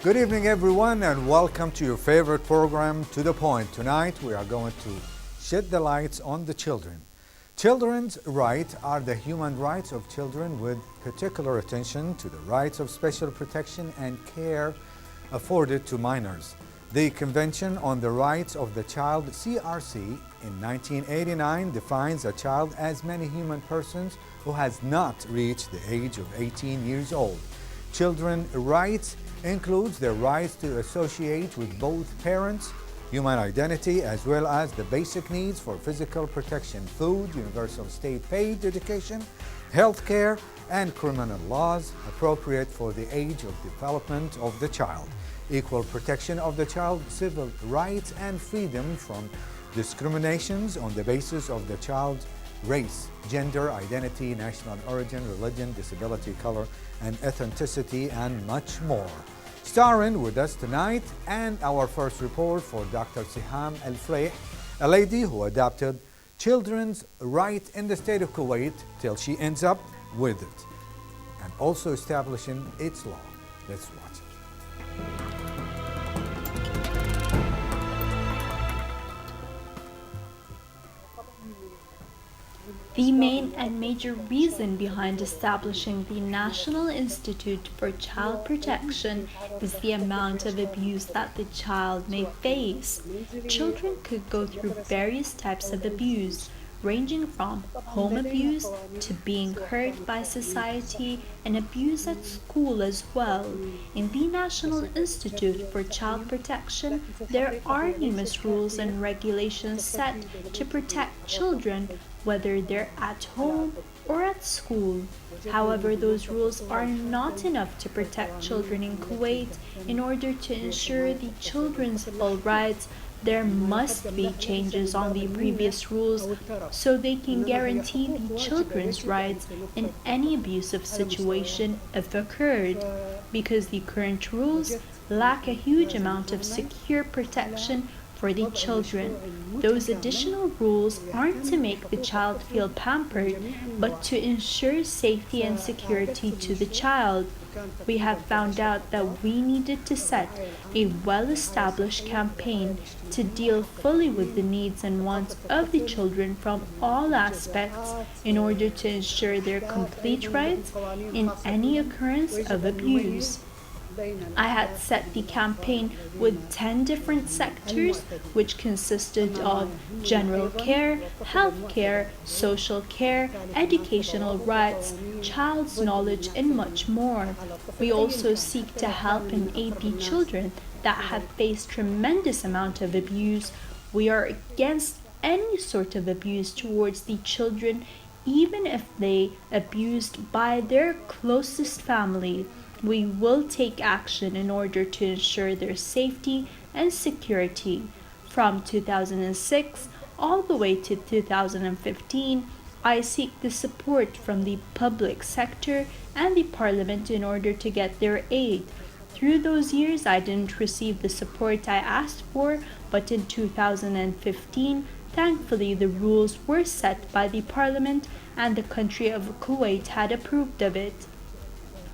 Good evening, everyone, and welcome to your favorite program, To The Point. Tonight, we are going to shed the lights on the children. Children's rights are the human rights of children with particular attention to the rights of special protection and care afforded to minors. The Convention on the Rights of the Child, CRC, in 1989 defines a child as many human persons who has not reached the age of 18 years old. Children's rights includes their rights to associate with both parents, human identity, as well as the basic needs for physical protection, food, universal state-paid education, health care, and criminal laws appropriate for the age of development of the child, equal protection of the child, civil rights, and freedom from discriminations on the basis of the child's race, gender, identity, national origin, religion, disability, color, and ethnicity, and much more. Starring with us tonight, and our first report for Dr. Siham Al-Fleih, a lady who adopted children's right in the state of Kuwait till she ends up with it, and also establishing its law. Let's watch it. The main and major reason behind establishing the National Institute for Child Protection is the amount of abuse that the child may face. Children could go through various types of abuse, ranging from home abuse to being hurt by society and abuse at school as well. In the National Institute for Child Protection, there are numerous rules and regulations set to protect children, whether they're at home or at school. However, those rules are not enough to protect children in Kuwait. In order to ensure the children's full rights, there must be changes on the previous rules so they can guarantee the children's rights in any abusive situation if occurred, because the current rules lack a huge amount of secure protection for the children. Those additional rules aren't to make the child feel pampered, but to ensure safety and security to the child. We have found out that we needed to set a well-established campaign to deal fully with the needs and wants of the children from all aspects in order to ensure their complete rights in any occurrence of abuse. I had set the campaign with 10 different sectors, which consisted of general care, health care, social care, educational rights, child's knowledge, and much more. We also seek to help and aid the children that have faced tremendous amount of abuse. We are against any sort of abuse towards the children, even if they abused by their closest family. We will take action in order to ensure their safety and security. From 2006 all the way to 2015, I seek the support from the public sector and the parliament in order to get their aid. Through those years, I didn't receive the support I asked for, but in 2015, thankfully the rules were set by the parliament and the country of Kuwait had approved of it.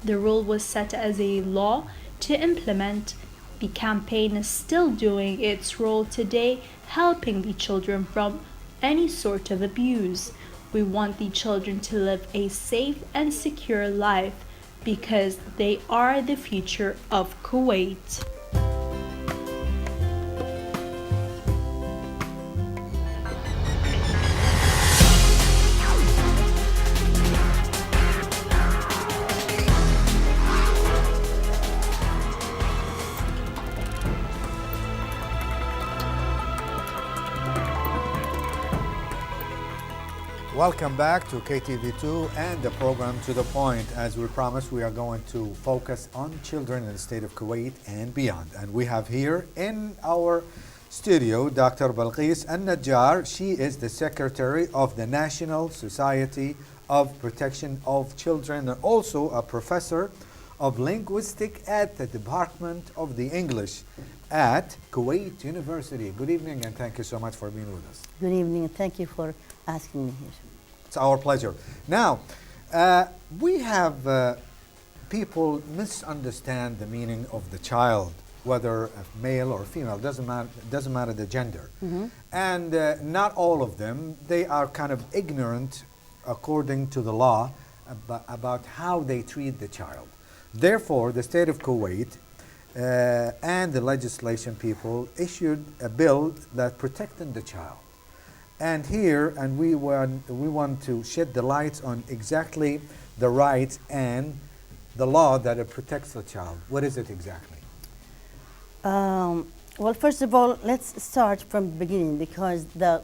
The rule was set as a law to implement. The campaign is still doing its role today, helping the children from any sort of abuse. We want the children to live a safe and secure life because they are the future of Kuwait. Welcome back to KTV2 and the program To The Point. As we promised, we are going to focus on children in the state of Kuwait and beyond. And we have here in our studio Dr. Balqis Al-Najjar. She is the Secretary of the National Society of Protection of Children and also a Professor of Linguistics at the Department of the English at Kuwait University. Good evening and thank you so much for being with us. Good evening and thank you for asking me here. It's our pleasure. Now, we have people misunderstand the meaning of the child, whether a male or female, doesn't matter the gender. And not all of them, they are kind of ignorant according to the law about how they treat the child. Therefore, the state of Kuwait and the legislation people issued a bill that protected the child. And here, and we want to shed the lights on exactly the rights and the law that it protects the child. What is it exactly? Well, first of all, let's start from the beginning, because the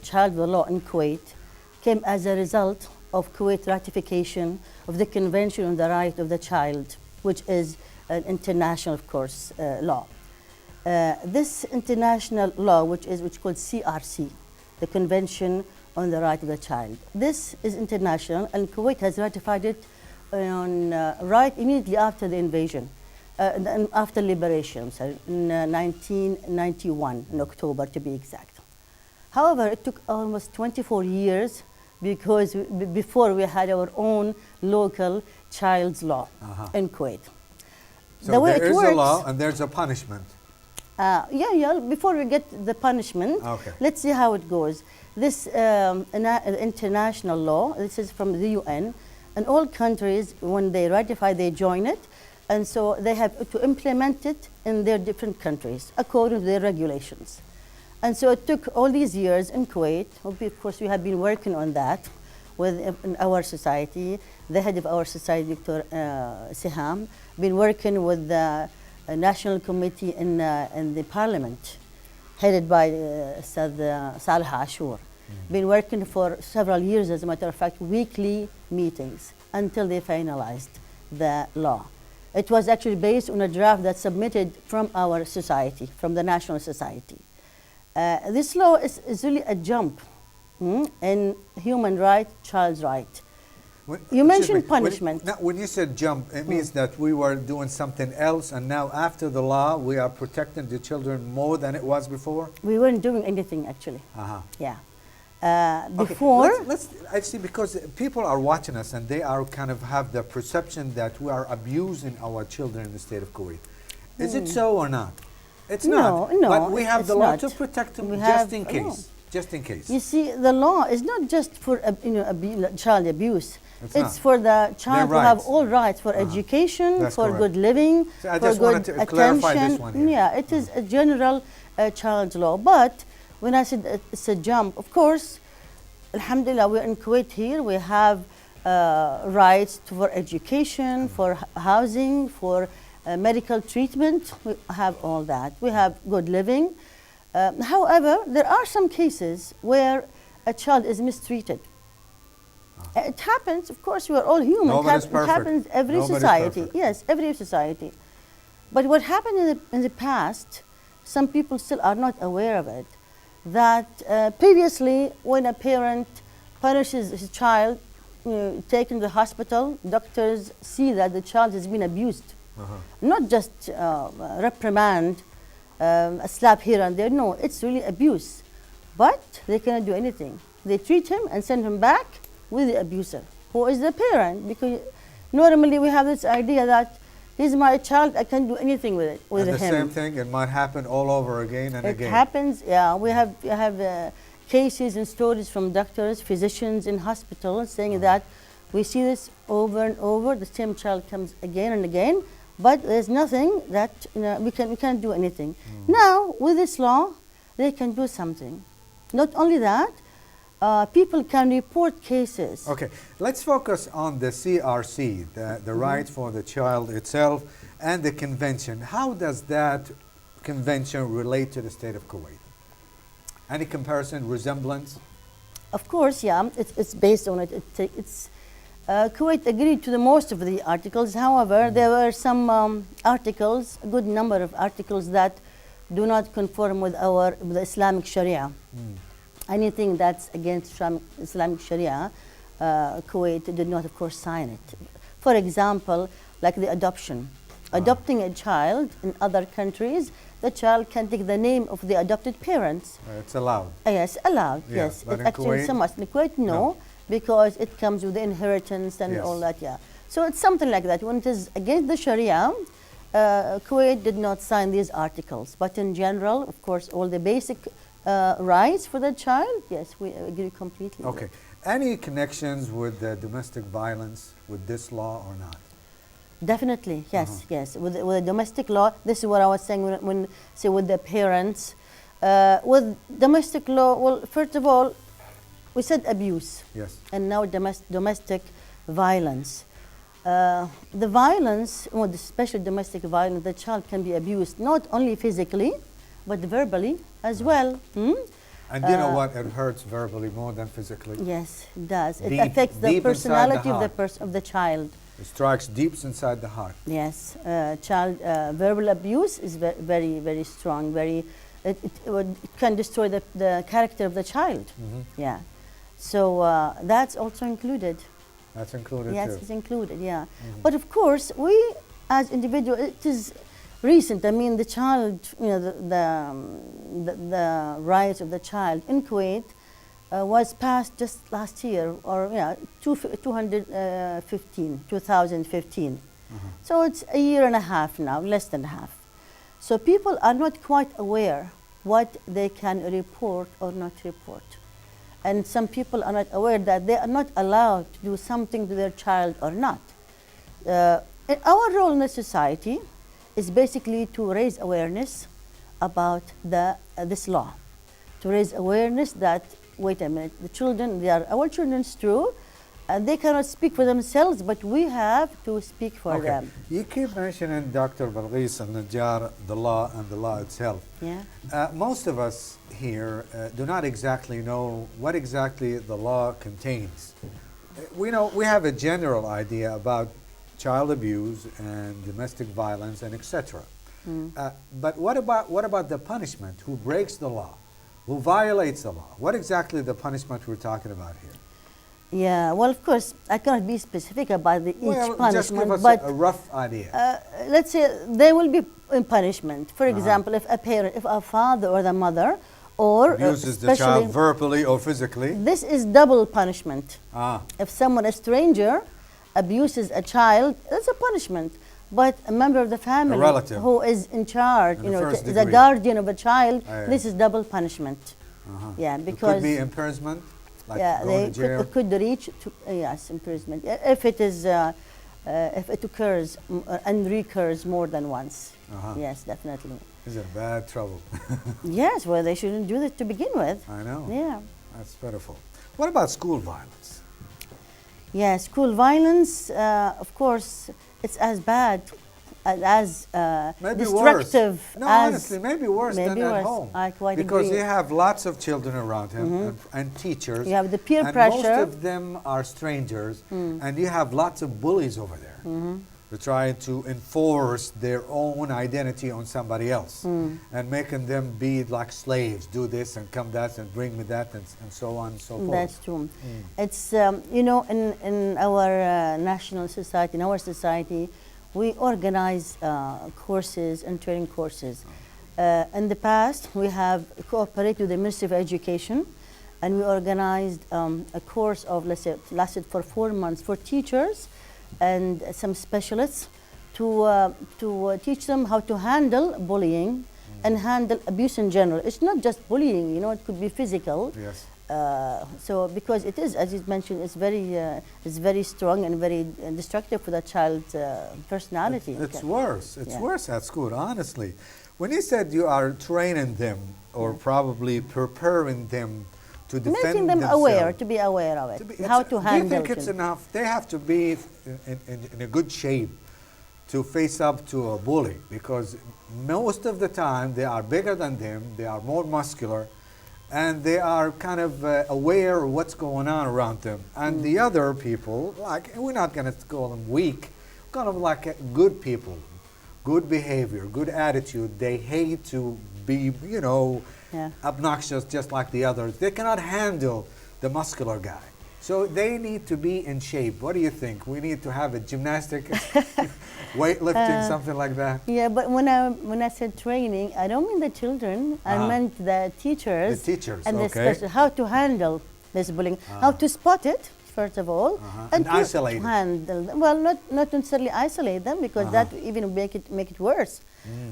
child law in Kuwait came as a result of Kuwait ratification of the Convention on the Right of the Child, which is an international, of course, law. This international law, which is called CRC, the Convention on the Right of the Child. This is international, and Kuwait has ratified it on right immediately after the invasion, and after liberation, so in 1991, in October to be exact. However, it took almost 24 years because before we had our own local child's law in Kuwait. So there is a law and there's a punishment. Before we get the punishment, let's see how it goes. This international law, this is from the UN, and all countries, when they ratify, they join it, and so they have to implement it in their different countries according to their regulations. And so it took all these years in Kuwait. Of course, we have been working on that in our society. The head of our society, Dr. Siham, been working with the national committee in the parliament, headed by Salih Ashur. Been working for several years, as a matter of fact, weekly meetings until they finalized the law. It was actually based on a draft that's submitted from our society, from the national society. This law is really a jump in human right, child's right. You mentioned punishment. When you said jump, it means that we were doing something else, and now after the law, we are protecting the children more than it was before? We weren't doing anything, actually. Yeah. Before... Let's actually, because people are watching us, and they are kind of have the perception that we are abusing our children in the state of Kuwait. Is it so or not? It's not. No, but we have the law to protect them just in case. Just in case. You see, the law is not just for child abuse. It's for the child to have all rights for education, for good living, so I for just good wanted to clarify this one here. Yeah, it is a general child's law. But when I said it's a jump, of course, alhamdulillah, we're in Kuwait here. We have rights for education, for housing, for medical treatment. We have all that. We have good living. However, there are some cases where a child is mistreated. It happens, of course, we are all human. Nobody's It happens every society. Yes, every society. But what happened in the past, some people still are not aware of it, that previously when a parent punishes his child, taken to the hospital, doctors see that the child has been abused. Not just reprimand, a slap here and there. No, it's really abuse. But they cannot do anything. They treat him and send him back with the abuser, who is the parent. Because normally we have this idea that he's my child, I can't do anything with it, with him. And the same thing, it might happen all over again and again. It happens, yeah. We have cases and stories from doctors, physicians in hospitals saying that we see this over and over. The same child comes again and again, but there's nothing that we can't do anything. Now with this law, they can do something. Not only that, people can report cases. Okay, let's focus on the CRC, the right for the child itself, and the convention. How does that convention relate to the state of Kuwait? Any comparison, resemblance? Of course, yeah. It's based on it. Kuwait agreed to the most of the articles. However, there were some articles, a good number of articles that do not conform with the Islamic Sharia. Anything that's against Islamic Sharia, Kuwait did not, of course, sign it. For example, like the adoption. Adopting a child in other countries, the child can take the name of the adopted parents. It's allowed. Yes, allowed, yeah, yes. But it actually Kuwait, so much. In Kuwait, no, because it comes with the inheritance and all that, yeah. So it's something like that. When it is against the Sharia, Kuwait did not sign these articles. But in general, of course, all the basic rights for the child, yes, we agree completely. Okay. Any connections with the domestic violence with this law or not? Definitely, yes, yes. With the domestic law, this is what I was saying when say with the parents. With domestic law, well, first of all, we said abuse. Yes. And now domestic violence. The violence, well, the special domestic violence, the child can be abused not only physically, but verbally as well. And you know what? It hurts verbally more than physically. Yes, it does. It Deep- affects the deep inside the personality heart. of the child. It strikes deep inside the heart. Yes, child verbal abuse is very, very strong. It can destroy the character of the child. Yeah, so that's also included. That's included Yes, too. it's included. Yeah, but of course, we as individuals, it is recent. I mean, the child, you know, the rights of the child in Kuwait was passed just last year, or 2015. So it's a year and a half now, less than half. So people are not quite aware what they can report or not report. And some people are not aware that they are not allowed to do something to their child or not. Our role in the society is basically to raise awareness about this law, to raise awareness that, wait a minute, the children, they are our children, it's true, and they cannot speak for themselves, but we have to speak for them. You keep mentioning, Dr. Balghis al-Najjar, the law and the law itself. Yeah. Most of us here do not exactly know what exactly the law contains. We know we have a general idea about child abuse and domestic violence and etc. But what about the punishment? Who breaks the law? Who violates the law? What exactly the punishment we're talking about here? Yeah, well, of course, I cannot be specific about each punishment, just give us but a rough idea. let's say there will be punishment. For example, if a father or the mother, or abuses the child verbally or physically. This is double punishment. If someone, a stranger, abuses a child, that's a punishment. But a member of the family, a relative, who is in charge, in the guardian of a child, this is double punishment. Yeah, because it could be imprisonment. Like it could reach to yes, imprisonment if it is if it occurs and recurs more than once. Yes, definitely. Is it bad trouble? Yes, well, they shouldn't do that to begin with. I know. Yeah, that's pitiful. What about school violence? Yeah, school violence, of course, it's as bad, as destructive. Worse. No, honestly, maybe worse than worse. at home. I quite because agree. you have lots of children around him and teachers. You have the peer and pressure. Most of them are strangers, and you have lots of bullies over there. They're trying to enforce their own identity on somebody else and making them be like slaves, do this and come that and bring me that and so on and so forth. That's true. It's, in our national society, in our society, we organize courses and training courses. In the past, we have cooperated with the Ministry of Education, and we organized a course of, let's say, it lasted for 4 months for teachers and some specialists to teach them how to handle bullying and handle abuse in general. It's not just bullying, it could be physical. Yes. So because it is, as you mentioned, it's very strong and very destructive for the child's personality. It's worse. It's worse at school, honestly. When you said you are training them or probably preparing them to defend making them themselves, aware, to be aware of it, how to handle it. Do you think it's enough? They have to be in a good shape to face up to a bully, because most of the time they are bigger than them, they are more muscular, and they are kind of aware of what's going on around them. And the other people, like, we're not going to call them weak, kind of like good people, good behavior, good attitude. They hate to be, obnoxious just like the others. They cannot handle the muscular guy. So they need to be in shape. What do you think? We need to have a gymnastic, weightlifting, something like that? Yeah, but when I said training, I don't mean the children. I meant the teachers. The teachers, and okay. how to handle this bullying, how to spot it first of all. And isolate them. Handle them. Well, not necessarily isolate them, because that even make it worse.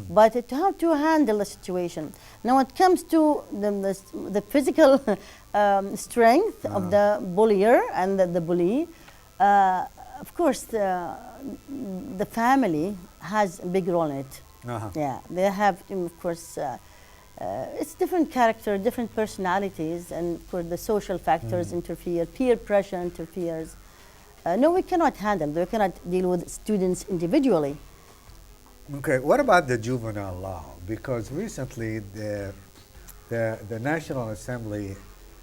But how to handle the situation. Now, when it comes to the physical strength of the bullier and the bully, of course, the family has a big role in it. Yeah, they have, of course, it's different character, different personalities, and of course the social factors interfere, peer pressure interferes. No, we cannot handle, we cannot deal with students individually. Okay, what about the juvenile law? Because recently the National Assembly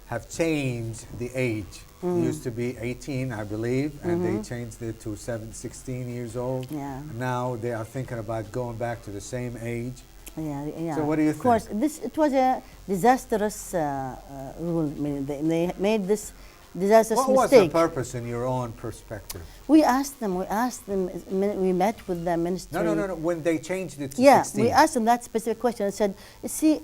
have changed the age. It used to be 18, I believe, and they changed it to 16 years old. Yeah. Now they are thinking about going back to the same age. Yeah. So what do you think? Of course, it was a disastrous rule. I mean, they made this disastrous mistake. What was the purpose in your own perspective? We asked them, we met with the ministry. No. When they changed it to 16. We asked them that specific question and said, see,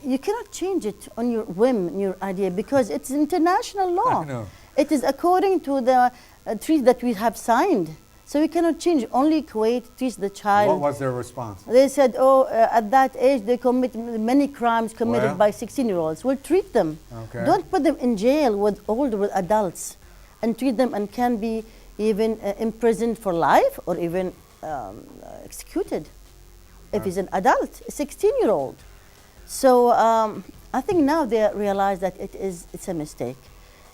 you cannot change it on your whim, your idea, because it's international law. I know. It is according to the treaty that we have signed. So we cannot change. Only Kuwait treats the child. What was their response? They said, at that age they commit many crimes committed by 16-year-olds. We'll treat them. Okay. Don't put them in jail with older adults, and treat them, and can be even imprisoned for life, or even executed if he's an adult, a 16-year-old. So I think now they realize that it's a mistake,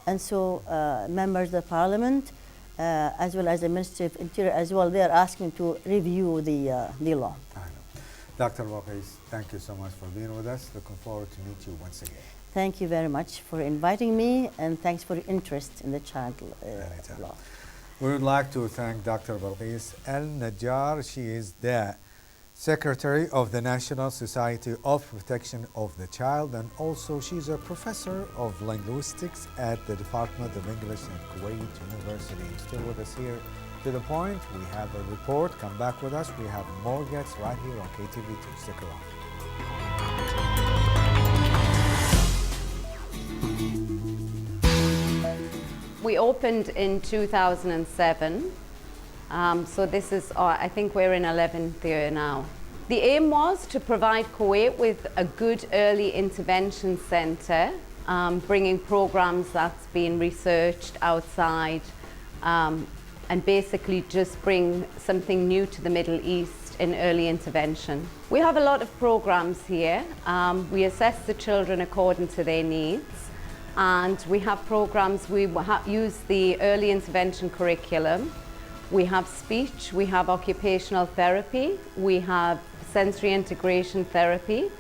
and so members of the parliament, as well as the Ministry of Interior as well, they are asking to review the law. I know. Dr. Balqis, thank you so much for being with us. Looking forward to meet you once again. Thank you very much for inviting me, and thanks for your interest in the child law. We would like to thank Dr. Balqis Al-Najjar. She is the Secretary of the National Society of Protection of the Child, and also she's a professor of linguistics at the Department of English at Kuwait University. Still with us here to the point. We have a report. Come back with us. We have more guests right here on KTV2. Stick around. We opened in 2007. So this is, I think we're in 11th year now. The aim was to provide Kuwait with a good early intervention centre, bringing programs that's been researched outside, and basically just bring something new to the Middle East in early intervention. We have a lot of programs here. We assess the children according to their needs, and we have programs, we use the early intervention curriculum. We have speech, we have occupational therapy, we have sensory integration therapy,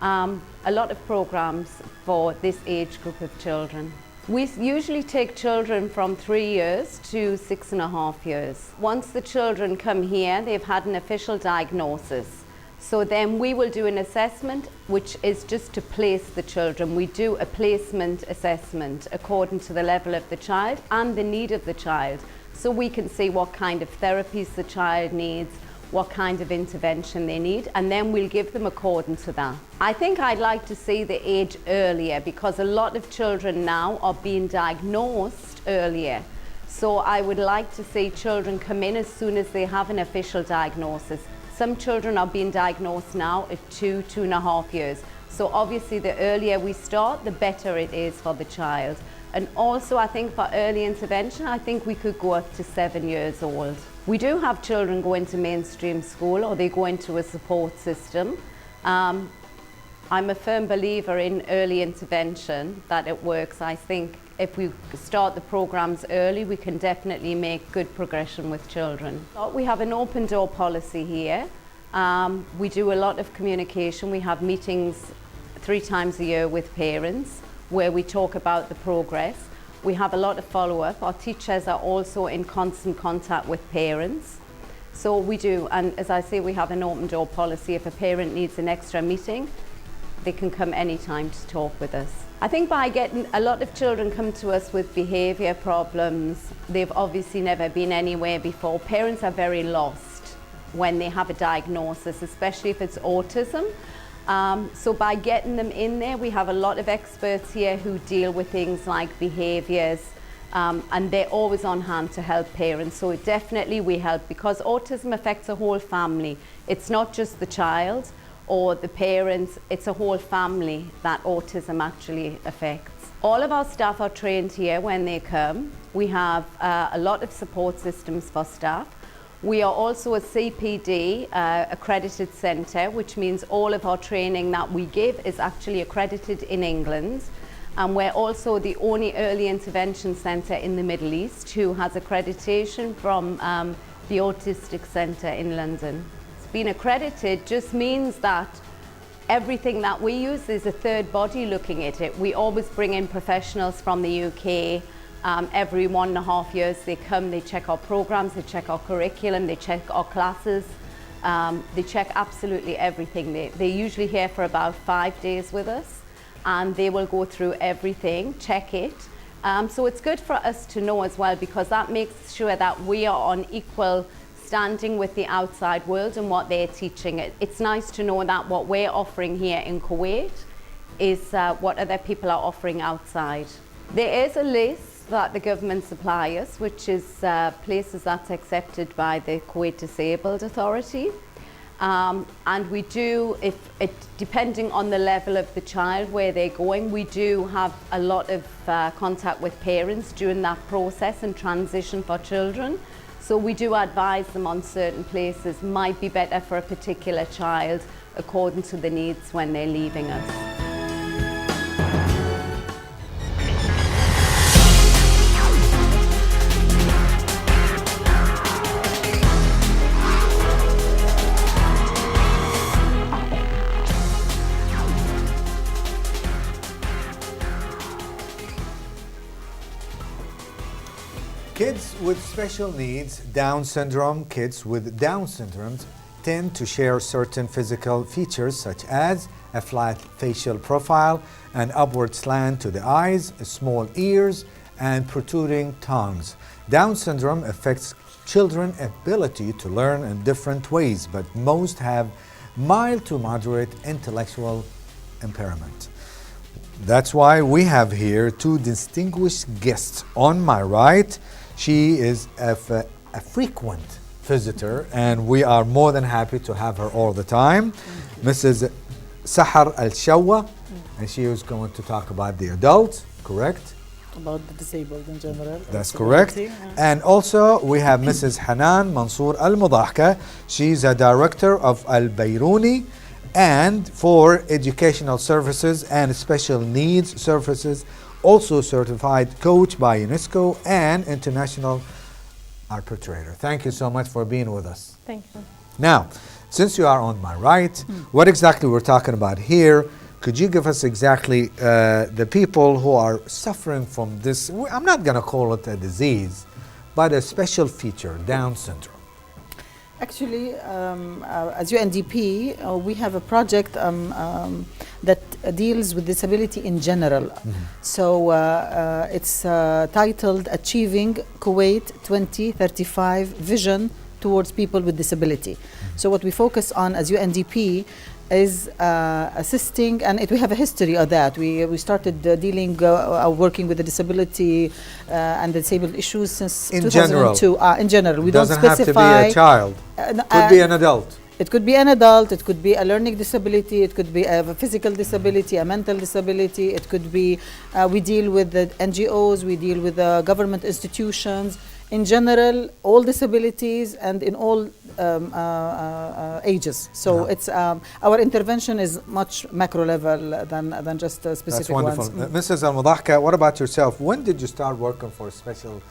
a lot of programs for this age group of children. We usually take children from 3 years to 6.5 years. Once the children come here, they've had an official diagnosis. So then we will do an assessment, which is just to place the children. We do a placement assessment according to the level of the child and the need of the child. So we can see what kind of therapies the child needs, what kind of intervention they need, and then we'll give them according to that. I think I'd like to see the age earlier, because a lot of children now are being diagnosed earlier. So I would like to see children come in as soon as they have an official diagnosis. Some children are being diagnosed now at 2.5 years. So obviously the earlier we start, the better it is for the child. And also I think for early intervention, I think we could go up to 7 years old. We do have children go into mainstream school, or they go into a support system. I'm a firm believer in early intervention, that it works. I think if we start the programs early, we can definitely make good progression with children. We have an open door policy here. We do a lot of communication. We have meetings 3 times a year with parents, where we talk about the progress. We have a lot of follow-up. Our teachers are also in constant contact with parents. So we do, and as I say, we have an open door policy. If a parent needs an extra meeting, they can come anytime to talk with us. I think by getting, a lot of children come to us with behaviour problems. They've obviously never been anywhere before. Parents are very lost when they have a diagnosis, especially if it's autism. So by getting them in there, we have a lot of experts here who deal with things like behaviours, and they're always on hand to help parents. So definitely we help, because autism affects a whole family. It's not just the child or the parents, it's a whole family that autism actually affects. All of our staff are trained here when they come. We have a lot of support systems for staff. We are also a CPD accredited centre, which means all of our training that we give is actually accredited in England. And we're also the only early intervention centre in the Middle East who has accreditation from the Autistic Centre in London. It's been accredited just means that everything that we use is a third body looking at it. We always bring in professionals from the UK. Every 1.5 years they come, they check our programs, they check our curriculum, they check our classes, they check absolutely everything. They're usually here for about 5 days with us, and they will go through everything, check it. So it's good for us to know as well, because that makes sure that we are on equal standing with the outside world and what they're teaching. It's nice to know that what we're offering here in Kuwait is what other people are offering outside. There is a list that the government supply us, which is places that's accepted by the Kuwait Disabled Authority. And we do, depending on the level of the child, where they're going, we do have a lot of contact with parents during that process and transition for children. So we do advise them on certain places might be better for a particular child according to the needs when they're leaving us. Kids with special needs, Down syndrome, kids with Down syndromes tend to share certain physical features such as a flat facial profile, an upward slant to the eyes, small ears, and protruding tongues. Down syndrome affects children's ability to learn in different ways, but most have mild to moderate intellectual impairment. That's why we have here two distinguished guests. On my right, she is a frequent visitor, and we are more than happy to have her all the time. Mrs. Sahar Al-Shawa, and she is going to talk about the adults, correct? About the disabled in general. That's correct. And also we have Mrs. Hanan Mansour Al-Mudahka. She's a director of Al-Bayruni and for educational services and special needs services, also certified coach by UNESCO and international arbitrator. Thank you so much for being with us. Thank you. Now, since you are on my right, what exactly we're talking about here, could you give us exactly the people who are suffering from this, I'm not going to call it a disease, but a special feature, Down syndrome? Actually, as UNDP, we have a project that deals with disability in general. So it's titled Achieving Kuwait 2035 Vision Towards People with Disability. So what we focus on as UNDP is assisting, and we have a history of that. We started working with the disability and disabled issues since 2002. In general, we don't specify. Doesn't have to be a child. Could be an adult. It could be an adult. It could be a learning disability. It could be a physical disability, a mental disability. It could be. We deal with the NGOs. We deal with the government institutions. In general, all disabilities and in all ages. So it's our intervention is much macro level than just specific ones. That's wonderful. Mrs. Al-Mudahka, what about yourself? When did you start working for special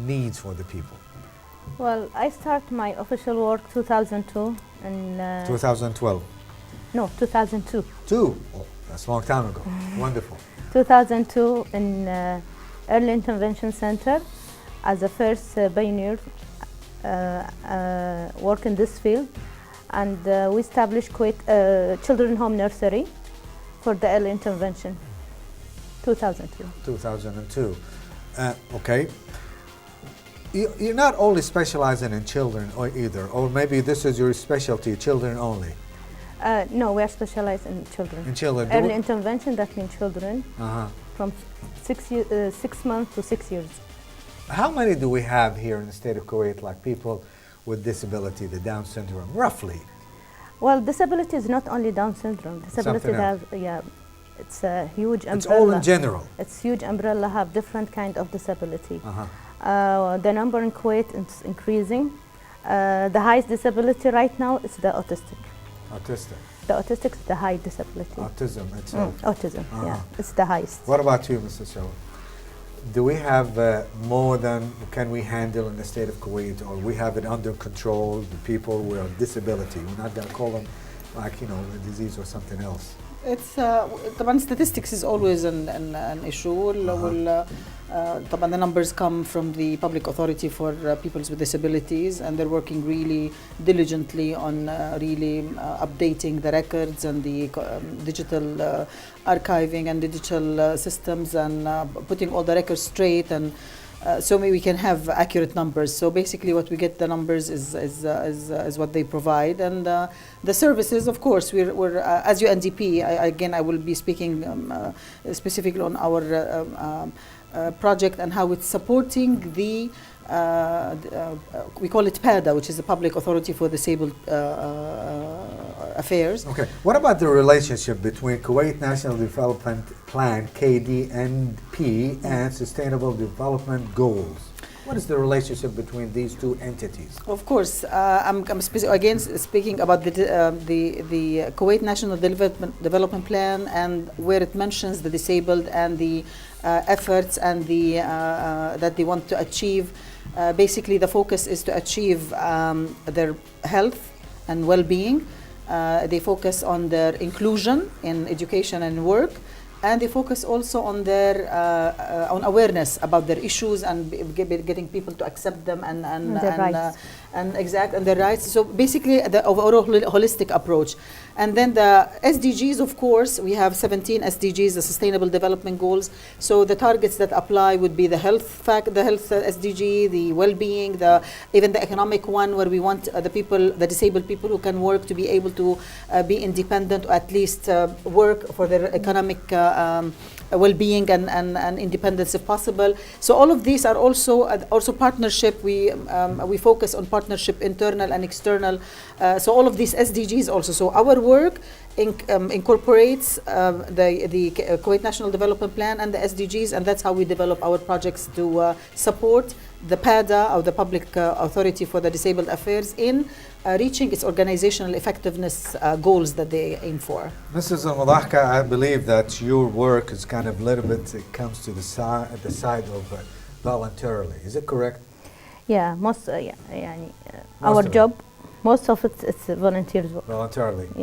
needs for the people? Well, I start my official work 2002 and 2012. No, 2002. Oh, that's a long time ago. Wonderful. 2002 in Early Intervention Center as a first pioneer work in this field, and we established Kuwait Children Home Nursery for the early intervention. 2002. 2002. Okay. You're not only specializing in children either, or maybe this is your specialty, children only. No, we are specialized in children. In children. Early intervention, that means children from 6 months to 6 years. How many do we have here in the state of Kuwait, like people with disability, the Down syndrome, roughly? Well, disability is not only Down syndrome. Disability has, it's a huge umbrella. It's all in general. It's huge umbrella, have different kind of disability. Uh-huh. The number in Kuwait is increasing. The highest disability right now is the autistic. Autistic. The autistic is the high disability. Autism itself. Autism, yeah, it's the highest. What about you, Mr. Shaw? Do we have more than can we handle in the state of Kuwait, or we have it under control, the people with disability? We're not going to call them like, you know, a disease or something else. It's طبعا statistics is always an issue. طبعا the numbers come from the public authority for people with disabilities, and they're working really diligently on really updating the records and the digital archiving and digital systems, and putting all the records straight, and so maybe we can have accurate numbers. So basically what we get, the numbers is what they provide, and the services, of course, we're as UNDP, again I will be speaking specifically on our project and how it's supporting the we call it PADA, which is the Public Authority for Disabled Affairs. Okay, what about the relationship between Kuwait National Development Plan, KDNP, and Sustainable Development Goals? What is the relationship between these two entities? Of course, I'm again speaking about the Kuwait National Development Plan, and where it mentions the disabled and the efforts and the that they want to achieve. Basically, the focus is to achieve their health and well-being. They focus on their inclusion in education and work, and they focus also on their on awareness about their issues and getting people to accept them and their rights. And their rights. So basically, the overall holistic approach. And then the SDGs, of course, we have 17 SDGs, the Sustainable Development Goals. So the targets that apply would be the health SDG, the well-being, even the economic one, where we want the disabled people who can work to be able to be independent, or at least work for their economic well-being and independence if possible. So all of these are also partnership. We focus on partnership, internal and external. So all of these SDGs also. So our work incorporates the Kuwait National Development Plan and the SDGs, and that's how we develop our projects to support the PADA, or the Public Authority for the Disabled Affairs, in reaching its organizational effectiveness goals that they aim for. Mrs. Al-Mudahka, I believe that your work is kind of a little bit, it comes to the side of voluntarily. Is it correct? Yeah, our job, most of it's volunteers. Voluntarily. Yeah.